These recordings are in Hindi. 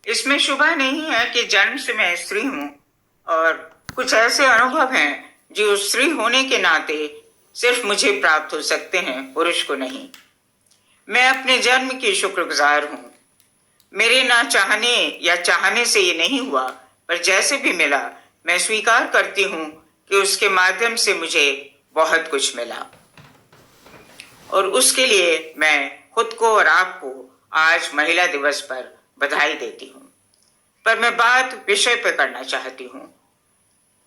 इसमें शुबा नहीं है कि जन्म से मैं स्त्री हूं और कुछ ऐसे अनुभव हैं जो स्त्री होने के नाते सिर्फ मुझे प्राप्त हो सकते हैं, पुरुष को नहीं। मैं अपने जन्म की शुक्रगुजार हूं। मेरे ना चाहने या चाहने से ये नहीं हुआ, पर जैसे भी मिला मैं स्वीकार करती हूं कि उसके माध्यम से मुझे बहुत कुछ मिला और उसके लिए मैं खुद को और आपको आज महिला दिवस पर बधाई देती हूं। पर मैं बात विषय पर करना चाहती हूं,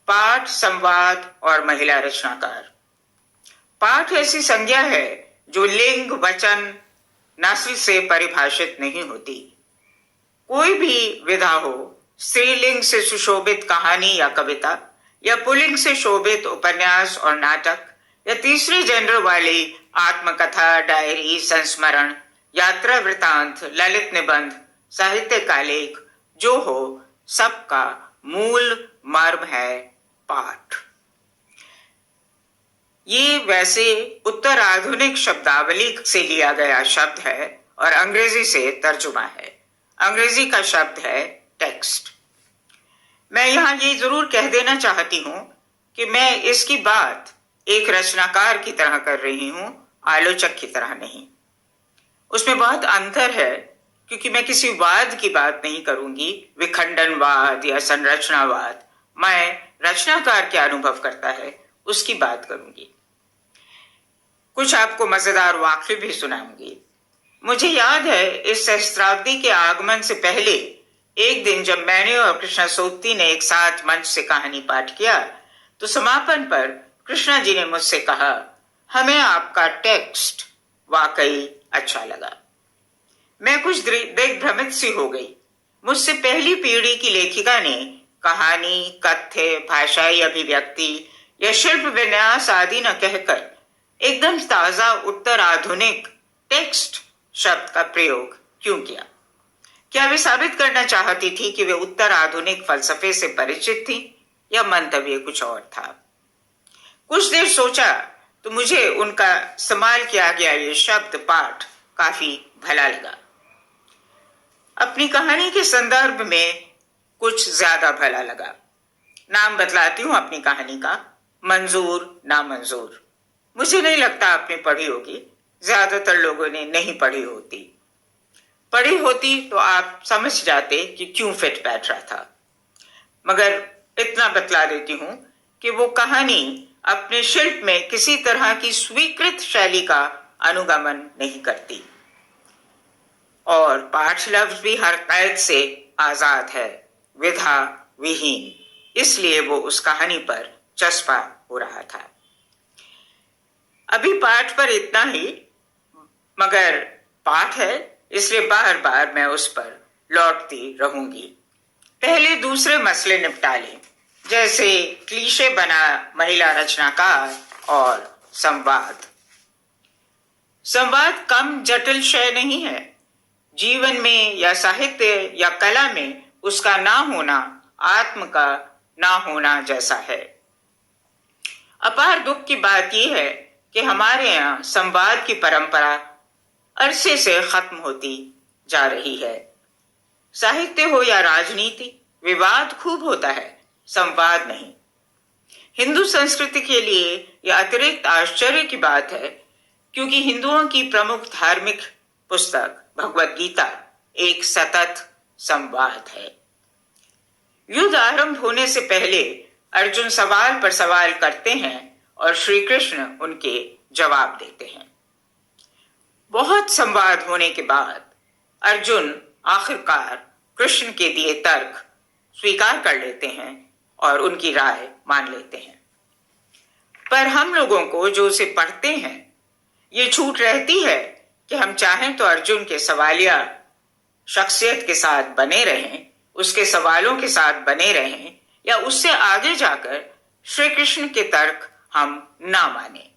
पाठ, संवाद और महिला रचनाकार। पाठ ऐसी संज्ञा है जो लिंग, वचन, नस्ल से परिभाषित नहीं होती। कोई भी विधा हो, स्त्रीलिंग से सुशोभित कहानी या कविता, या पुल्लिंग से शोभित उपन्यास और नाटक, या तीसरे जेंडर वाली आत्मकथा, डायरी, संस्मरण, यात्रा वृतांत, ललित निबंध, साहित्य का लेख, जो हो, सबका मूल मर्म है पाठ। ये वैसे उत्तर आधुनिक शब्दावली से लिया गया शब्द है और अंग्रेजी से तर्जुमा है। अंग्रेजी का शब्द है टेक्स्ट। मैं यहां ये जरूर कह देना चाहती हूं कि मैं इसकी बात एक रचनाकार की तरह कर रही हूं, आलोचक की तरह नहीं। उसमें बहुत अंतर है, क्योंकि मैं किसी वाद की बात नहीं करूंगी, विखंडनवाद या संरचनावाद। मैं रचनाकार क्या अनुभव करता है उसकी बात करूंगी। कुछ आपको मजेदार वाक्य भी सुनाऊंगी। मुझे याद है, इस सहस्त्राब्दी के आगमन से पहले एक दिन जब मैंने और कृष्णा सोबती ने एक साथ मंच से कहानी पाठ किया, तो समापन पर कृष्णा जी ने मुझसे कहा, हमें आपका टेक्स्ट वाकई अच्छा लगा। मैं कुछ दिग्भ्रमित सी हो गई। मुझसे पहली पीढ़ी की लेखिका ने कहानी, कथ्य, भाषाई अभिव्यक्ति या शिल्प विन्यास आदि न कहकर एकदम ताजा उत्तर आधुनिक टेक्स्ट शब्द का प्रयोग क्यों किया? क्या वे साबित करना चाहती थी कि वे उत्तर आधुनिक फलसफे से परिचित थी, या मंतव्य कुछ और था? कुछ देर सोचा तो मुझे उनका इस्तेमाल किया गया ये शब्द पाठ काफी भला लगा। अपनी कहानी के संदर्भ में कुछ ज्यादा भला लगा। नाम बतलाती हूं अपनी कहानी का, मंजूर नामंजूर। मुझे नहीं लगता आपने पढ़ी होगी, ज्यादातर लोगों ने नहीं पढ़ी होती। पढ़ी होती तो आप समझ जाते कि क्यों फिट बैठ रहा था। मगर इतना बतला देती हूं कि वो कहानी अपने शिल्प में किसी तरह की स्वीकृत शैली का अनुगमन नहीं करती और पाठ लफ्ज भी हर कैद से आजाद है, विधा विहीन। इसलिए वो उस कहानी पर चस्पा हो रहा था। अभी पाठ पर इतना ही, मगर पाठ है इसलिए बार बार मैं उस पर लौटती रहूंगी। पहले दूसरे मसले निपटा लें, जैसे क्लीशे बना महिला रचनाकार और संवाद। संवाद कम जटिल शय नहीं है। जीवन में या साहित्य या कला में उसका ना होना आत्म का ना होना जैसा है। अपार दुख की बात यह है कि हमारे यहाँ संवाद की परंपरा अरसे से खत्म होती जा रही है। साहित्य हो या राजनीति, विवाद खूब होता है, संवाद नहीं। हिंदू संस्कृति के लिए यह अतिरिक्त आश्चर्य की बात है, क्योंकि हिंदुओं की प्रमुख धार्मिक पुस्तक भगवत गीता एक सतत संवाद है। युद्ध आरंभ होने से पहले अर्जुन सवाल पर सवाल करते हैं और श्री कृष्ण उनके जवाब देते हैं। बहुत संवाद होने के बाद अर्जुन आखिरकार कृष्ण के दिए तर्क स्वीकार कर लेते हैं और उनकी राय मान लेते हैं। पर हम लोगों को जो उसे पढ़ते हैं, ये छूट रहती है कि हम चाहें तो अर्जुन के सवालिया शख्सियत के साथ बने रहें, उसके सवालों के साथ बने रहें, या उससे आगे जाकर श्री कृष्ण के तर्क हम ना माने,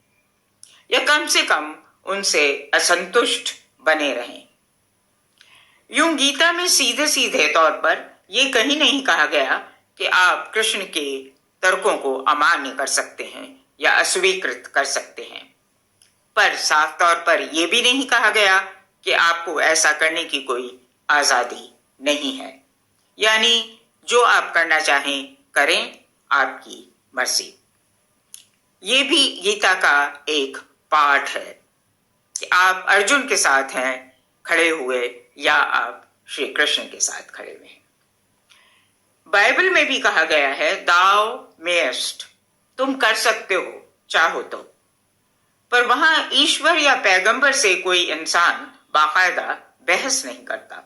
या कम से कम उनसे असंतुष्ट बने रहें। यूं गीता में सीधे सीधे तौर पर यह कहीं नहीं कहा गया कि आप कृष्ण के तर्कों को अमान्य कर सकते हैं या अस्वीकृत कर सकते हैं, पर साफ तौर पर यह भी नहीं कहा गया कि आपको ऐसा करने की कोई आजादी नहीं है। यानी जो आप करना चाहें करें, आपकी मर्जी। ये भी गीता का एक पाठ है कि आप अर्जुन के साथ हैं खड़े हुए या आप श्री कृष्ण के साथ खड़े हुए हैं। बाइबल में भी कहा गया है दाओ मेस्ट, तुम कर सकते हो चाहो तो। पर वहां ईश्वर या पैगंबर से कोई इंसान बाकायदा बहस नहीं करता।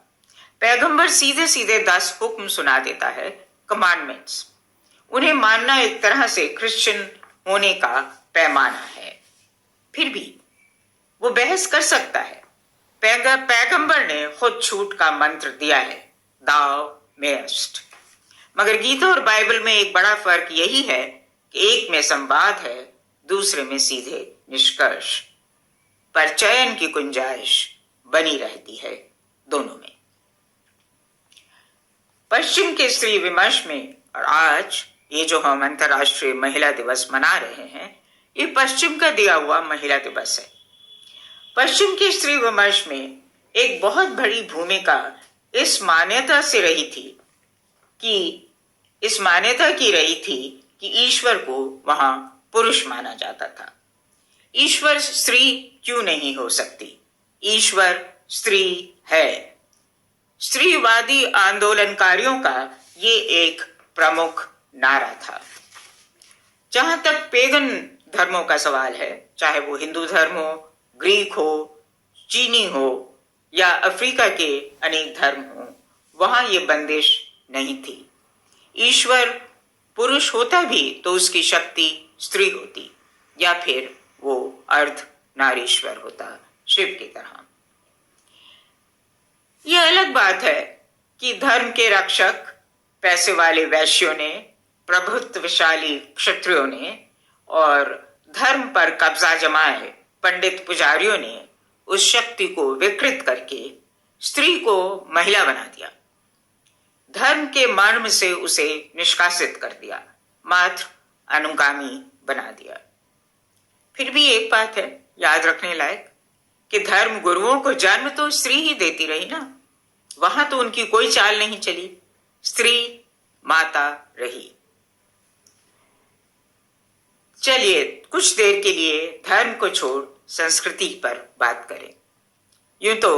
पैगंबर सीधे सीधे 10 हुक्म सुना देता है, कमांडमेंट्स। उन्हें मानना एक तरह से क्रिश्चियन होने का पैमाना है। फिर भी वो बहस कर सकता है। पैगंबर ने खुद छूट का मंत्र दिया है, दाओ मेस्ट। मगर गीता और बाइबल में एक बड़ा फर्क यही है कि एक में संवाद है, दूसरे में सीधे निष्कर्ष। पर चयन की गुंजाइश बनी रहती है दोनों में। पश्चिम के स्त्री विमर्श में, और आज ये जो हम अंतर्राष्ट्रीय महिला दिवस मना रहे हैं, ये पश्चिम का दिया हुआ महिला दिवस है। पश्चिम के स्त्री विमर्श में एक बहुत बड़ी भूमिका इस मान्यता से रही थी कि ईश्वर को वहां पुरुष माना जाता था। ईश्वर स्त्री क्यों नहीं हो सकती? ईश्वर स्त्री है। स्त्रीवादी आंदोलनकारियों का ये एक प्रमुख नारा था। जहां तक पेगन धर्मों का सवाल है, चाहे वो हिंदू धर्म हो, ग्रीक हो, चीनी हो या अफ्रीका के अनेक धर्म हो, वहां ये बंदिश नहीं थी। ईश्वर पुरुष होता भी तो उसकी शक्ति स्त्री होती, या फिर वो अर्ध नारीश्वर होता, शिव की तरह। यह अलग बात है कि धर्म के रक्षक पैसे वाले वैश्यों ने, प्रभुत्वशाली क्षत्रियों ने और धर्म पर कब्जा जमाए पंडित पुजारियों ने उस शक्ति को विकृत करके स्त्री को महिला बना दिया। धर्म के मर्म से उसे निष्कासित कर दिया, मात्र अनुगामी बना दिया। फिर भी एक बात है याद रखने लायक कि धर्म गुरुओं को जन्म तो स्त्री ही देती रही ना। वहां तो उनकी कोई चाल नहीं चली, स्त्री माता रही। चलिए कुछ देर के लिए धर्म को छोड़ संस्कृति पर बात करें। यूं तो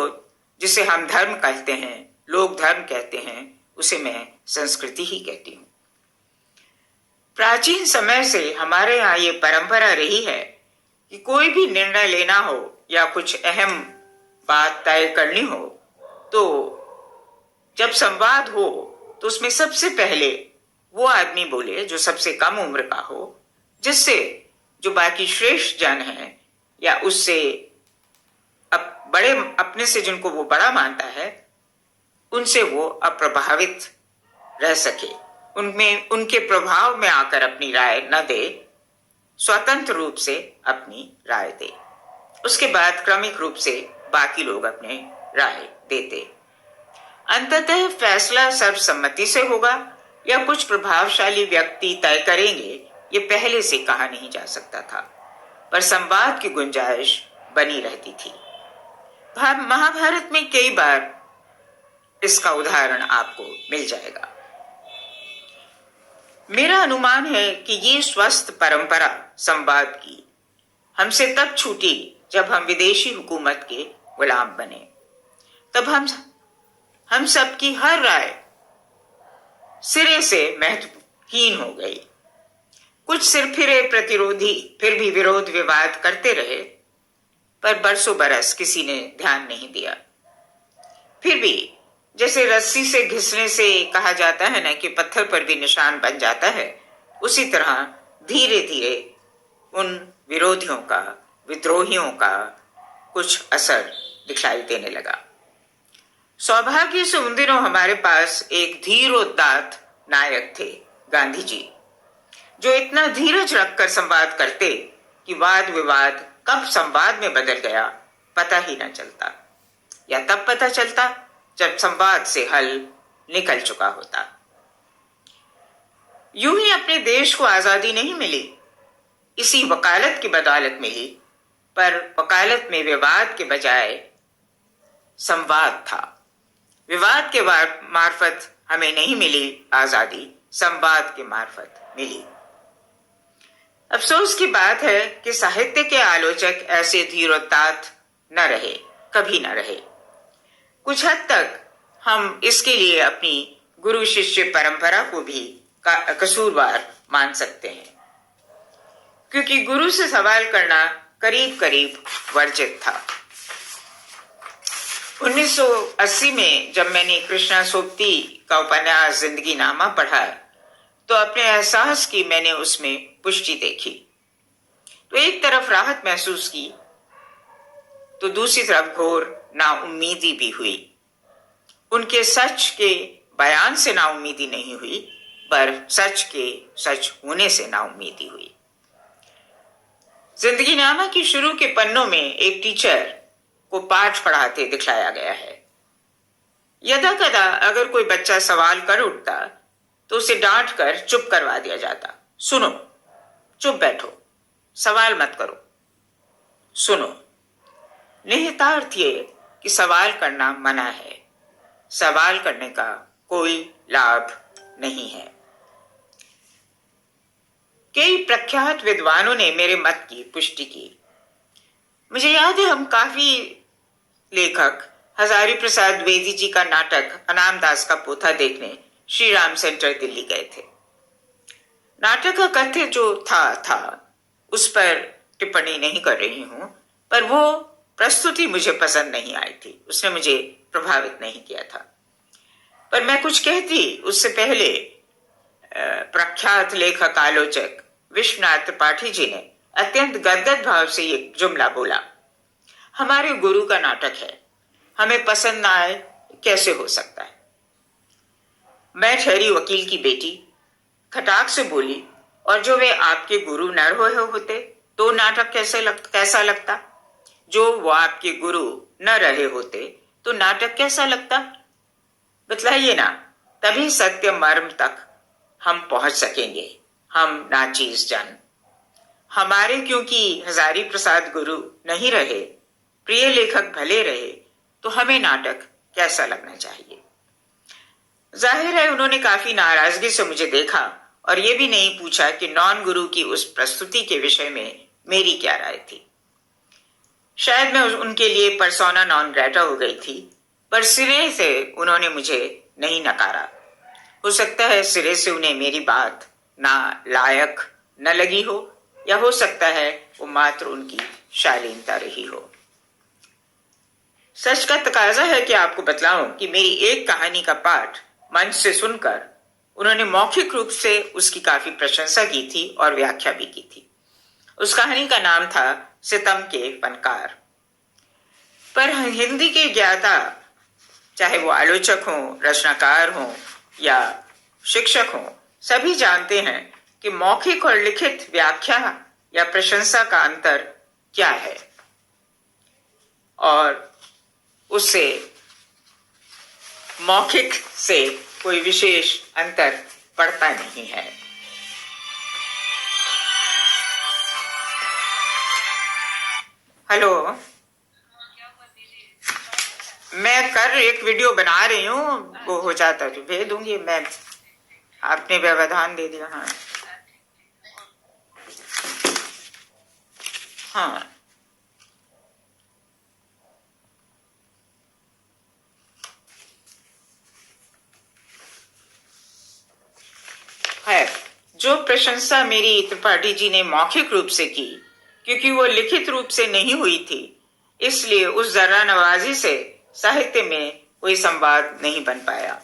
जिसे हम धर्म कहते हैं, लोग धर्म कहते हैं, उसे मैं संस्कृति ही कहती हूं। प्राचीन समय से हमारे यहाँ ये परंपरा रही है कि कोई भी निर्णय लेना हो या कुछ अहम बात तय करनी हो, तो जब संवाद हो तो उसमें सबसे पहले वो आदमी बोले जो सबसे कम उम्र का हो, जिससे जो बाकी श्रेष्ठ जन हैं या उससे बड़े अपने से जिनको वो बड़ा मानता है, उनसे वो अप्रभावित रह सके, उनके प्रभाव में आकर अपनी राय न दे, स्वतंत्र रूप से अपनी राय दे। उसके बाद क्रमिक रूप से बाकी लोग अपने राय देते। अंततः फैसला सर्वसम्मति से होगा या कुछ प्रभावशाली व्यक्ति तय करेंगे, ये पहले से कहा नहीं जा सकता था, पर संवाद की गुंजाइश बनी रहती थी। महाभारत में कई बार इसका उदाहरण आपको मिल जाएगा। मेरा अनुमान है कि ये स्वस्थ परंपरा संवाद की हमसे तब छूटी जब हम विदेशी हुकूमत के गुलाम बने। तब हम सबकी हर राय सिरे से महत्वहीन हो गई। कुछ सिरफिरे प्रतिरोधी फिर भी विरोध विवाद करते रहे, पर बरसों बरस किसी ने ध्यान नहीं दिया। फिर भी जैसे रस्सी से घिसने से कहा जाता है ना कि पत्थर पर भी निशान बन जाता है, उसी तरह धीरे धीरे उन विरोधियों का, विद्रोहियों का कुछ असर दिखाई देने लगा। सौभाग्य से उन दिनों हमारे पास एक धीरोदात्त नायक थे, गांधी जी, जो इतना धीरज रखकर संवाद करते कि वाद विवाद कब संवाद में बदल गया पता ही न चलता, या तब पता चलता जब संवाद से हल निकल चुका होता। यूं ही अपने देश को आजादी नहीं मिली, इसी वकालत की बदौलत मिली, पर वकालत में विवाद के बजाय संवाद था। विवाद के मार्फत हमें नहीं मिली आजादी, संवाद के मार्फत मिली। अफसोस की बात है कि साहित्य के आलोचक ऐसे धीरोदात्त न रहे, कभी न रहे। कुछ हद तक हम इसके लिए अपनी गुरु शिष्य परंपरा को भी कसूरवार मान सकते हैं, क्योंकि गुरु से सवाल करना करीब करीब वर्जित था। 1980 में जब मैंने कृष्णा सोबती का उपन्यास जिंदगी नामा पढ़ा तो अपने एहसास की मैंने उसमें पुष्टि देखी। तो एक तरफ राहत महसूस की तो दूसरी तरफ घोर नाउम्मीदी भी हुई। उनके सच के बयान से नाउम्मीदी नहीं हुई, पर सच के सच होने से नाउम्मीदी हुई। जिंदगी नामा की शुरू के पन्नों में एक टीचर को पाठ पढ़ाते दिखलाया गया है। यदा कदा अगर कोई बच्चा सवाल कर उठता तो उसे डांट कर चुप करवा दिया जाता। सुनो, चुप बैठो, सवाल मत करो, सुनो। निहितार्थ ये कि सवाल करना मना है, सवाल करने का कोई लाभ नहीं है। कई प्रख्यात विद्वानों ने मेरे मत की पुष्टि की। मुझे याद है हम काफी लेखक हजारी प्रसाद द्विवेदी जी का नाटक अनाम दास का पोथा देखने श्री राम सेंटर दिल्ली गए थे। नाटक का कथ्य जो था उस पर टिप्पणी नहीं कर रही हूं, पर वो प्रस्तुति मुझे पसंद नहीं आई थी, उसने मुझे प्रभावित नहीं किया था। पर मैं कुछ कहती उससे पहले प्रख्यात लेखक आलोचक विश्वनाथ त्रिपाठी जी ने अत्यंत गदगद भाव से ये जुमला बोला, हमारे गुरु का नाटक है, हमें पसंद ना आए कैसे हो सकता है। मैं ठहरी वकील की बेटी खटाक से बोली, और जो वे आपके गुरु न रहे होते तो नाटक कैसा लगता? जो वो आपके गुरु न रहे होते तो नाटक कैसा लगता? बतलाइए ना, तभी सत्य मर्म तक हम पहुंच सकेंगे, हम नाचीज जन। हमारे क्योंकि हजारी प्रसाद गुरु नहीं रहे, प्रिय लेखक भले रहे, तो हमें नाटक कैसा लगना चाहिए। जाहिर है उन्होंने काफी नाराजगी से मुझे देखा और यह भी नहीं पूछा कि नॉन गुरु की उस प्रस्तुति के विषय में मेरी क्या राय थी। शायद मैं उनके लिए पर्सोना नॉन ग्रेटा हो गई थी, पर सिरे से उन्होंने मुझे नहीं नकारा। हो सकता है सिरे से उन्हें मेरी बात ना लायक न लगी हो, या हो सकता है वो मात्र उनकी शालीनता रही हो। सच का तकाजा है कि आपको बतलाऊं कि मेरी एक कहानी का पाठ मंच से सुनकर उन्होंने मौखिक रूप से उसकी काफी प्रशंसा की थी और व्याख्या भी की थी। उस कहानी का नाम था सितम के फनकार। पर हिंदी के ज्ञाता, चाहे वो आलोचक हों, रचनाकार हों या शिक्षक हों, सभी जानते हैं कि मौखिक और लिखित व्याख्या या प्रशंसा का अंतर क्या है, और उससे मौखिक से कोई विशेष अंतर पड़ता नहीं है। हेलो, मैं एक वीडियो बना रही हूँ, वो हो जाता तो भेज दूंगी मैं। आपने व्यवधान दे दिया। हाँ, है जो प्रशंसा मेरी त्रिपाठी जी ने मौखिक रूप से की, क्योंकि वो लिखित रूप से नहीं हुई थी, इसलिए उस जरा नवाजी से साहित्य में कोई संवाद नहीं बन पाया।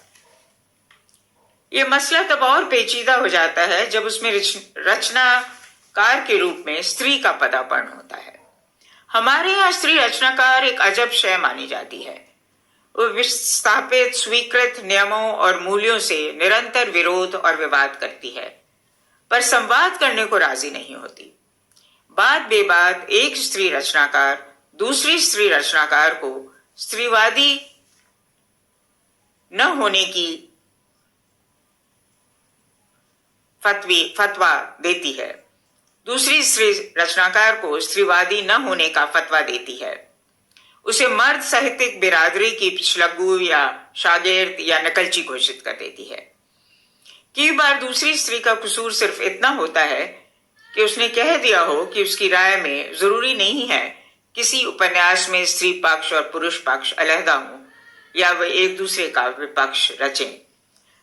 ये मसला तब और पेचीदा हो जाता है जब उसमें रचनाकार के रूप में स्त्री का पदार्पण होता है। हमारे यहाँ स्त्री रचनाकार एक अजब शय मानी जाती है। वो विस्थापित स्वीकृत नियमों और मूल्यों से निरंतर विरोध और विवाद करती है, पर संवाद करने को राजी नहीं होती। बात बेबात एक स्त्री रचनाकार दूसरी स्त्री रचनाकार को स्त्रीवादी न होने की फतवा देती है, दूसरी स्त्री रचनाकार को स्त्रीवादी न होने का फतवा देती है। उसे मर्द साहित्यिक बिरादरी की पिछलग्गू या शागिर्द या नकलची घोषित कर देती है। कई बार दूसरी स्त्री का कसूर सिर्फ इतना होता है कि उसने कह दिया हो कि उसकी राय में जरूरी नहीं है किसी उपन्यास में स्त्री पक्ष और पुरुष पक्ष अलहदा हो या वे एक दूसरे का विपक्ष रचें।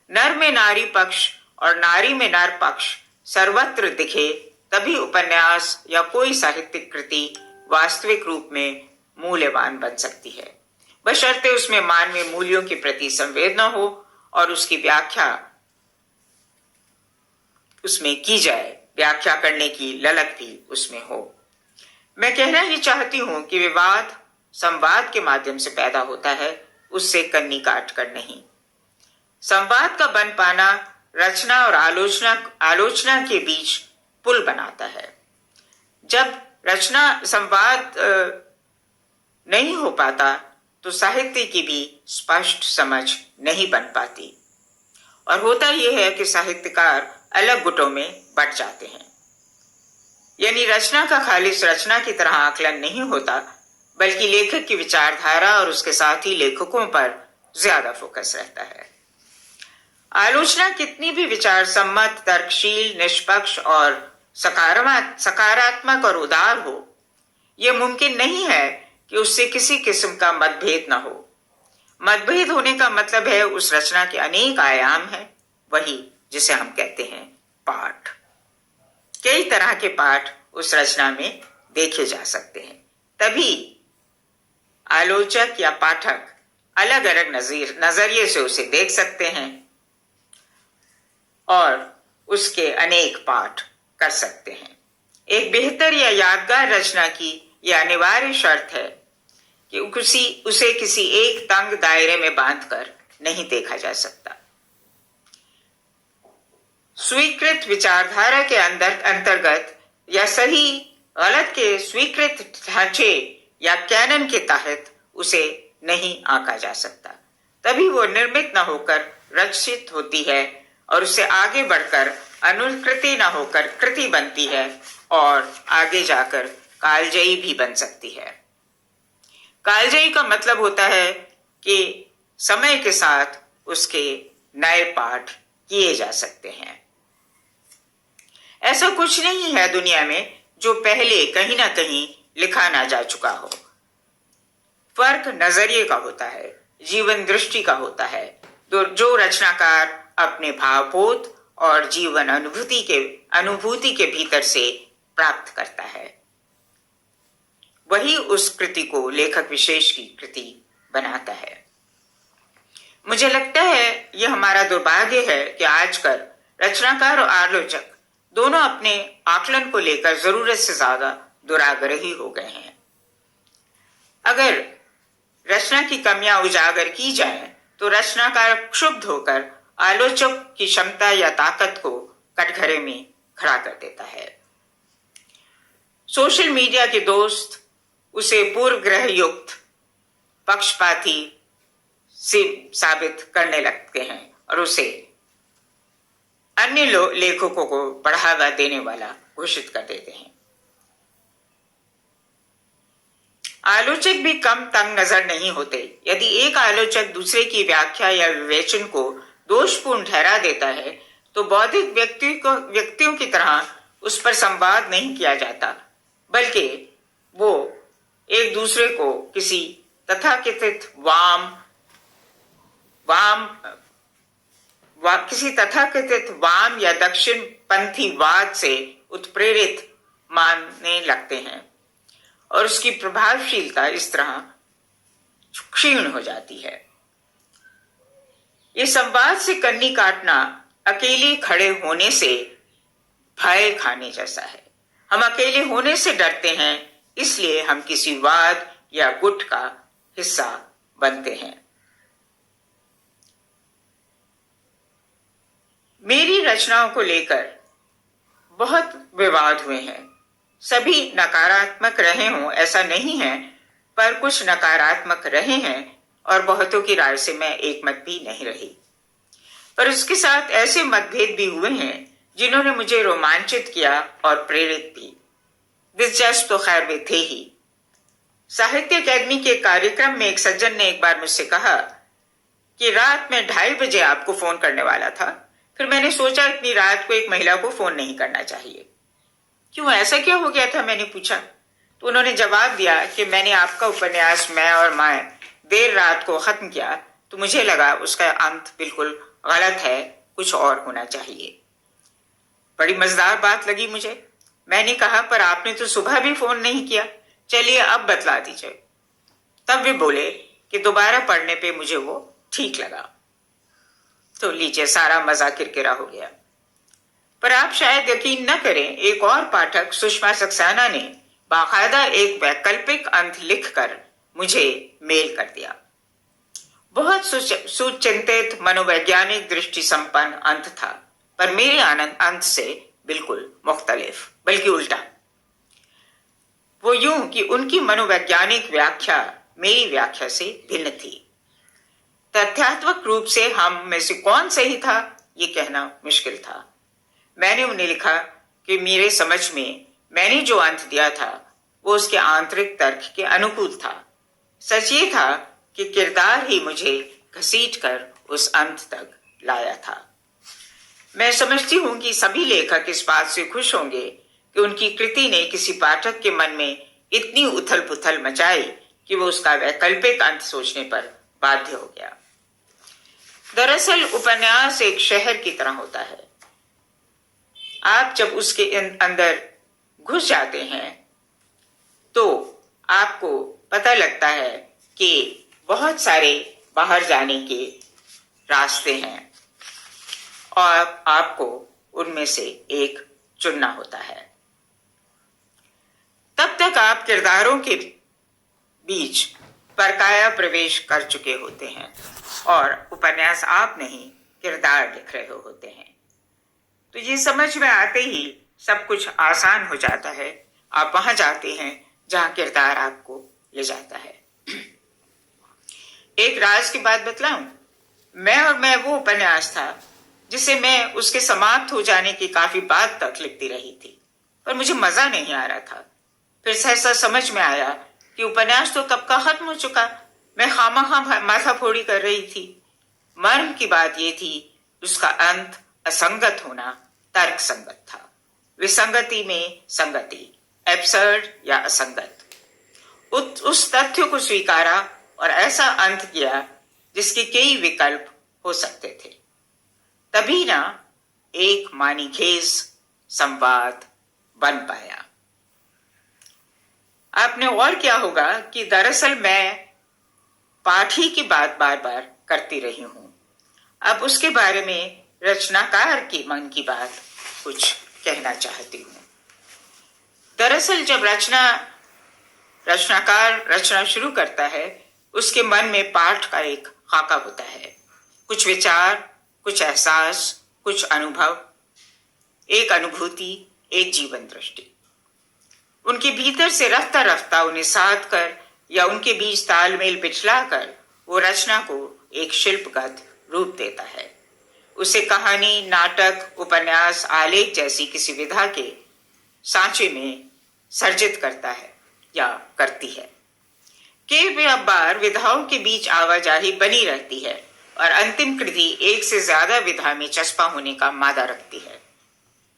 नर में नारी पक्ष और नारी में नर पक्ष सर्वत्र दिखे तभी उपन्यास या कोई साहित्यिक कृति वास्तविक रूप में मूल्यवान बन सकती है, बशर्ते उसमें मानवीय मूल्यों के प्रति संवेदना हो और उसकी व्याख्या उसमें की जाए, व्याख्या करने की ललक भी उसमें हो। मैं कहना ही चाहती हूं कि विवाद संवाद के माध्यम से पैदा होता है, उससे कन्नी काट कर नहीं। संवाद का बन पाना रचना और आलोचना के बीच पुल बनाता है। जब रचना संवाद नहीं हो पाता तो साहित्य की भी स्पष्ट समझ नहीं बन पाती और होता यह है कि साहित्यकार अलग गुटों में बट जाते हैं। यानी रचना का खालिस रचना की तरह आकलन नहीं होता, बल्कि लेखक की विचारधारा और उसके साथी लेखकों पर ज्यादा फोकस रहता है। आलोचना कितनी भी विचार सम्मत, तर्कशील, निष्पक्ष और सकारात्मक और उदार हो, यह मुमकिन नहीं है कि उससे किसी किस्म का मतभेद न हो। मतभेद होने का मतलब है उस रचना के अनेक आयाम हैं, वही जिसे हम कहते हैं पाठ। कई तरह के पाठ उस रचना में देखे जा सकते हैं, तभी आलोचक या पाठक अलग अलग नजरिए से उसे देख सकते हैं और उसके अनेक पाठ कर सकते हैं। एक बेहतर या यादगार रचना की यह अनिवार्य शर्त है कि उसे किसी एक तंग दायरे में बांधकर नहीं देखा जा सकता। स्वीकृत विचारधारा के अंतर्गत या सही गलत के स्वीकृत ढांचे या कैनन के तहत उसे नहीं आंका जा सकता। तभी वो निर्मित न होकर रचित होती है और उससे आगे बढ़कर अनुकृति न होकर कृति बनती है और आगे जाकर कालजयी भी बन सकती है। कालजयी का मतलब होता है कि समय के साथ उसके नए पाठ किए जा सकते हैं। ऐसा कुछ नहीं है दुनिया में जो पहले कहीं ना कहीं लिखा ना जा चुका हो। फर्क नजरिए का होता है, जीवन दृष्टि का होता है। जो रचनाकार अपने भावबोध और जीवन अनुभूति के भीतर से प्राप्त करता है, वही उस कृति को लेखक विशेष की कृति बनाता है। मुझे लगता है यह हमारा दुर्भाग्य है कि आजकल रचनाकार और आलोचक दोनों अपने आकलन को लेकर जरूरत से ज्यादा दुराग्रही हो गए हैं। अगर रचना की कमियां उजागर की जाएं, तो रचनाकार क्षुब्ध होकर आलोचक की क्षमता या ताकत को कटघरे में खड़ा कर देता है। सोशल मीडिया के दोस्त उसे पूर्वग्रह युक्त पक्षपाती से साबित करने लगते हैं और उसे अन्य लेखकों को बढ़ावा देने वाला घोषित कर देते हैं। आलोचक भी कम तंग नजर नहीं होते। यदि एक आलोचक दूसरे की व्याख्या या विवेचन को दोषपूर्ण ठहरा देता है, तो बौद्धिक व्यक्तियों की तरह उस पर संवाद नहीं किया जाता, बल्कि वो एक दूसरे को किसी तथाकथित वाम या दक्षिण पंथी वाद से उत्प्रेरित मानने लगते हैं और उसकी प्रभावशीलता इस तरह क्षीण हो जाती है। ये संवाद से कन्नी काटना अकेले खड़े होने से भय खाने जैसा है। हम अकेले होने से डरते हैं, इसलिए हम किसी वाद या गुट का हिस्सा बनते हैं। मेरी रचनाओं को लेकर बहुत विवाद हुए हैं। सभी नकारात्मक रहे हों ऐसा नहीं है, पर कुछ नकारात्मक रहे हैं और बहुतों की राय से मैं एकमत भी नहीं रही। पर उसके साथ ऐसे मतभेद भी हुए हैं जिन्होंने मुझे रोमांचित किया और प्रेरित भी। दिलचस्प तो खैर वे थे ही। साहित्य अकादमी के कार्यक्रम में एक सज्जन ने एक बार मुझसे कहा कि रात में 2:30 बजे आपको फोन करने वाला था। फिर मैंने सोचा इतनी रात को एक महिला को फोन नहीं करना चाहिए। क्यों, ऐसा क्या हो गया था, मैंने पूछा। तो उन्होंने जवाब दिया कि मैंने आपका उपन्यास मैं और माँ देर रात को खत्म किया तो मुझे लगा उसका अंत बिल्कुल गलत है, कुछ और होना चाहिए। बड़ी मजेदार बात लगी मुझे। मैंने कहा, पर आपने तो सुबह भी फोन नहीं किया, चलिए अब बतला दीजिए। तब वे बोले कि दोबारा पढ़ने पे मुझे वो ठीक लगा। तो लीजिए, सारा मजा किरकिरा हो गया। पर आप शायद यकीन न करें, एक और पाठक सुषमा सक्सेना ने बाकायदा एक वैकल्पिक अंत लिखकर मुझे मेल कर दिया। बहुत सुचिंतित मनोवैज्ञानिक दृष्टि संपन्न अंत था, पर मेरे आनंद अंत से बिल्कुल मुख्तलिफ, बल्कि उल्टा। वो यूं कि उनकी मनोवैज्ञानिक व्याख्या मेरी व्याख्या से भिन्न थी। तथ्यात्मक रूप से हम में से कौन सही था, ये कहना मुश्किल था। मैंने उन्हें लिखा कि मेरे समझ में मैंने जो अंत दिया था वो उसके आंतरिक तर्क के अनुकूल था। सच ये था कि किरदार ही मुझे घसीटकर उस अंत तक लाया था। मैं समझती हूं कि सभी लेखक इस बात से खुश होंगे कि उनकी कृति ने किसी पाठक के मन में इतनी उथल पुथल मचाई कि वो उसका वैकल्पिक अंत सोचने पर बाध्य हो गया। दरअसल उपन्यास एक शहर की तरह होता है। आप जब उसके अंदर घुस जाते हैं तो आपको पता लगता है कि बहुत सारे बाहर जाने के रास्ते हैं और आपको उनमें से एक चुनना होता है। तब तक आप किरदारों के बीच परकाया प्रवेश कर चुके होते हैं और उपन्यास आप नहीं, किरदार लिख रहे होते हैं। तो ये समझ में आते ही सब कुछ आसान हो जाता है। आप वहां जाते हैं जहां किरदार आपको ले जाता है। एक राज की बात बतलाऊं, मैं वो उपन्यास था जिसे मैं उसके समाप्त हो जाने की काफी बाद तक लिखती रही थी, पर मुझे मजा नहीं आ रहा था। फिर सहसा समझ में आया कि उपन्यास तो कब का खत्म हो चुका, मैं खामखा माथा फोड़ी कर रही थी। मर्म की बात यह थी उसका अंत असंगत होना तर्क संगत था। विसंगति में संगति, एब्सर्ड या असंगत, उस तथ्य को स्वीकारा और ऐसा अंत किया जिसके कई विकल्प हो सकते थे। तभी ना एक मानीखेज संवाद बन पाया। आपने और क्या होगा कि दरअसल मैं पाठी की बात बार बार करती रही हूं। अब उसके बारे में रचनाकार की मन की बात कुछ कहना चाहती हूं। दरअसल जब रचनाकार रचना शुरू करता है, उसके मन में पाठ का एक खाका होता है, कुछ विचार, कुछ एहसास, कुछ अनुभव, एक अनुभूति, एक जीवन दृष्टि। उनके भीतर से रफ्ता रफ्ता उन्हें साध कर या उनके बीच तालमेल बिछलाकर वो रचना को एक शिल्पगत रूप देता है। उसे कहानी, नाटक, उपन्यास, आलेख जैसी किसी विधा के सांचे में सर्जित करता है या करती है। कई बार विधाओं के बीच आवाजाही बनी रहती है और अंतिम कृति एक से ज्यादा विधा में चस्पा होने का मादा रखती है।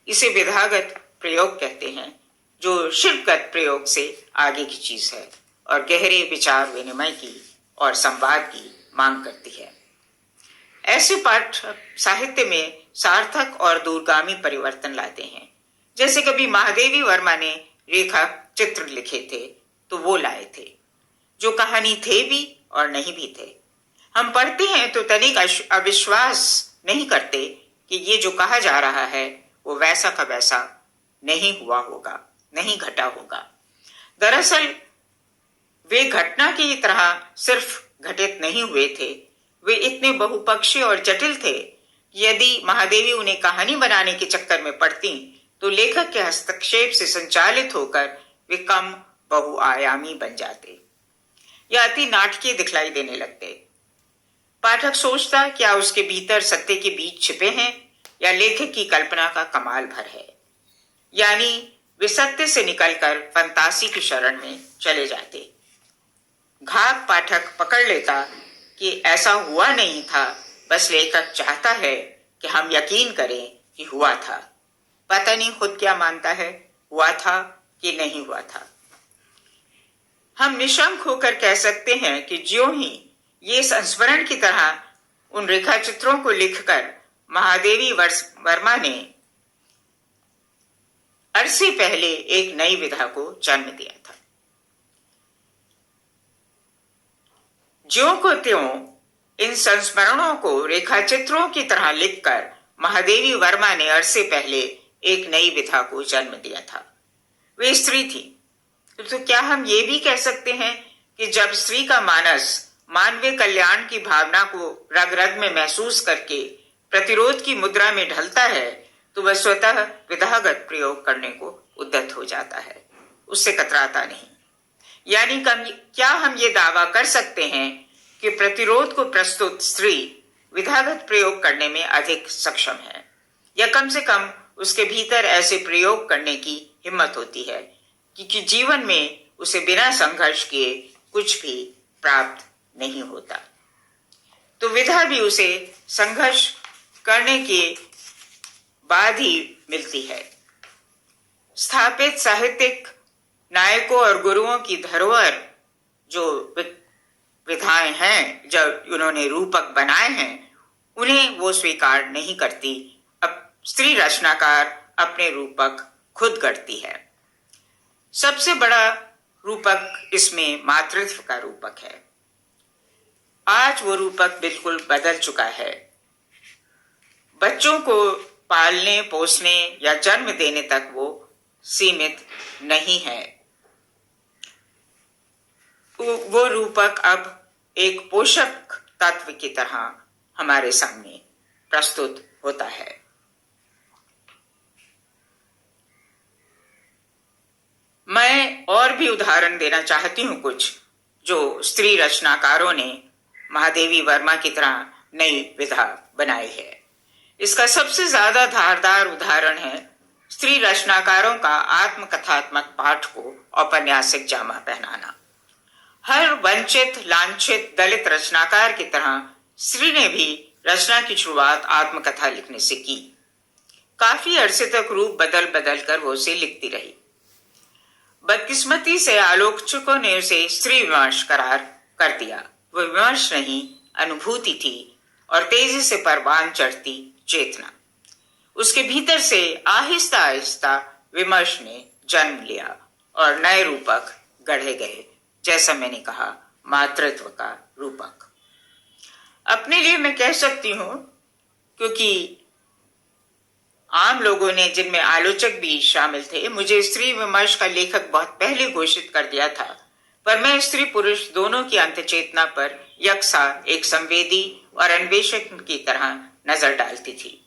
इसे विधागत प्रयोग कहते हैं, जो शिल्पगत प्रयोग से आगे की चीज है और गहरे विचार विनिमय की और संवाद की मांग करती है। ऐसे पाठ साहित्य में सार्थक और दूरगामी परिवर्तन लाते हैं। जैसे कभी महादेवी वर्मा ने रेखा चित्र लिखे थे तो वो लाए थे, जो कहानी थे भी और नहीं भी थे। हम पढ़ते हैं तो तनिक अविश्वास नहीं करते कि ये जो कहा जा रहा है वो वैसा का वैसा नहीं हुआ होगा, नहीं घटा होगा। दरअसल वे घटना की तरह सिर्फ घटित नहीं हुए थे, वे इतने बहुपक्षीय और जटिल थे कि यदि महादेवी उन्हें कहानी बनाने के चक्कर में पड़ती तो लेखक के हस्तक्षेप से संचालित होकर वे कम बहुआयामी बन जाते या अति नाटकीय दिखलाई देने लगते। पाठक सोचता क्या उसके भीतर सत्य के बीच छिपे हैं या लेखक की कल्पना का कमाल भर है, यानी वे सत्य से निकलकर फंतासी की शरण में चले जाते। घाक पाठक पकड़ लेता कि ऐसा हुआ नहीं था, बस लेखक चाहता है कि हम यकीन करें कि हुआ था। पता नहीं खुद क्या मानता है, हुआ था कि नहीं हुआ था। हम निशंक होकर कह सकते हैं कि ज्यों ही ये संस्मरण की तरह उन रेखा चित्रों को लिखकर महादेवी वर्मा ने अरसे पहले एक नई विधा को जन्म दिया था। ज्यों को त्यों इन संस्मरणों को रेखा चित्रों की तरह लिखकर महादेवी वर्मा ने अरसे पहले एक नई विधा को जन्म दिया था। वे स्त्री थी। तो क्या हम ये भी कह सकते हैं कि जब स्त्री का मानस मानवीय कल्याण की भावना को रग रग में महसूस करके प्रतिरोध की मुद्रा में ढलता है, तो वह स्वतः विधागत प्रयोग करने को उद्यत हो जाता है, उससे कतराता नहीं। यानी क्या हम ये दावा कर सकते हैं कि प्रतिरोध को प्रस्तुत स्त्री विधागत प्रयोग करने में अधिक सक्षम है, या कम से कम उसके भीतर ऐसे प्रयोग करने की हिम्मत होती है कि जीवन में उसे बिना संघर्ष किए कुछ भी प्राप्त नहीं होता। तो विधा भी उसे संघर्ष करने के बाद ही मिलती है। स्थापित साहित्यिक नायकों और गुरुओं की धरोहर जो विधाएं हैं, जब उन्होंने रूपक बनाए हैं, उन्हें वो स्वीकार नहीं करती। अब स्त्री रचनाकार अपने रूपक खुद गढ़ती है। सबसे बड़ा रूपक इसमें मातृत्व का रूपक है। आज वो रूपक बिल्कुल बदल चुका है। बच्चों को पालने पोसने या जन्म देने तक वो सीमित नहीं है। वो रूपक अब एक पोषक तत्व की तरह हमारे सामने प्रस्तुत होता है। मैं और भी उदाहरण देना चाहती हूं कुछ, जो स्त्री रचनाकारों ने महादेवी वर्मा की तरह नई विधा बनाई है। इसका सबसे ज्यादा धारदार उदाहरण है स्त्री रचनाकारों का आत्मकथात्मक पाठ को औपन्यासिक जामा पहनाना। हर वंचित लांछित दलित रचनाकार की तरह स्त्री ने भी रचना की शुरुआत आत्मकथा लिखने से की। काफी अरसे तक रूप बदल बदल कर वो उसे लिखती रही। बदकिस्मती से आलोचकों ने उसे स्त्री विमर्श करार कर दिया। वो विमर्श नहीं, अनुभूति थी और तेजी से परवान चढ़ती चेतना। उसके भीतर से आहिस्ता आहिस्ता विमर्श ने जन्म लिया और नए रूपक गढ़े गए। जैसा मैंने कहा, मातृत्व का रूपक। अपने लिए मैं कह सकती हूं, क्योंकि आम लोगों ने, जिनमें आलोचक भी शामिल थे, मुझे स्त्री विमर्श का लेखक बहुत पहले घोषित कर दिया था, पर मैं स्त्री पुरुष दोनों की अंतचेतना पर यकसा एक संवेदी और अन्वेषक की तरह नजर डालती थी।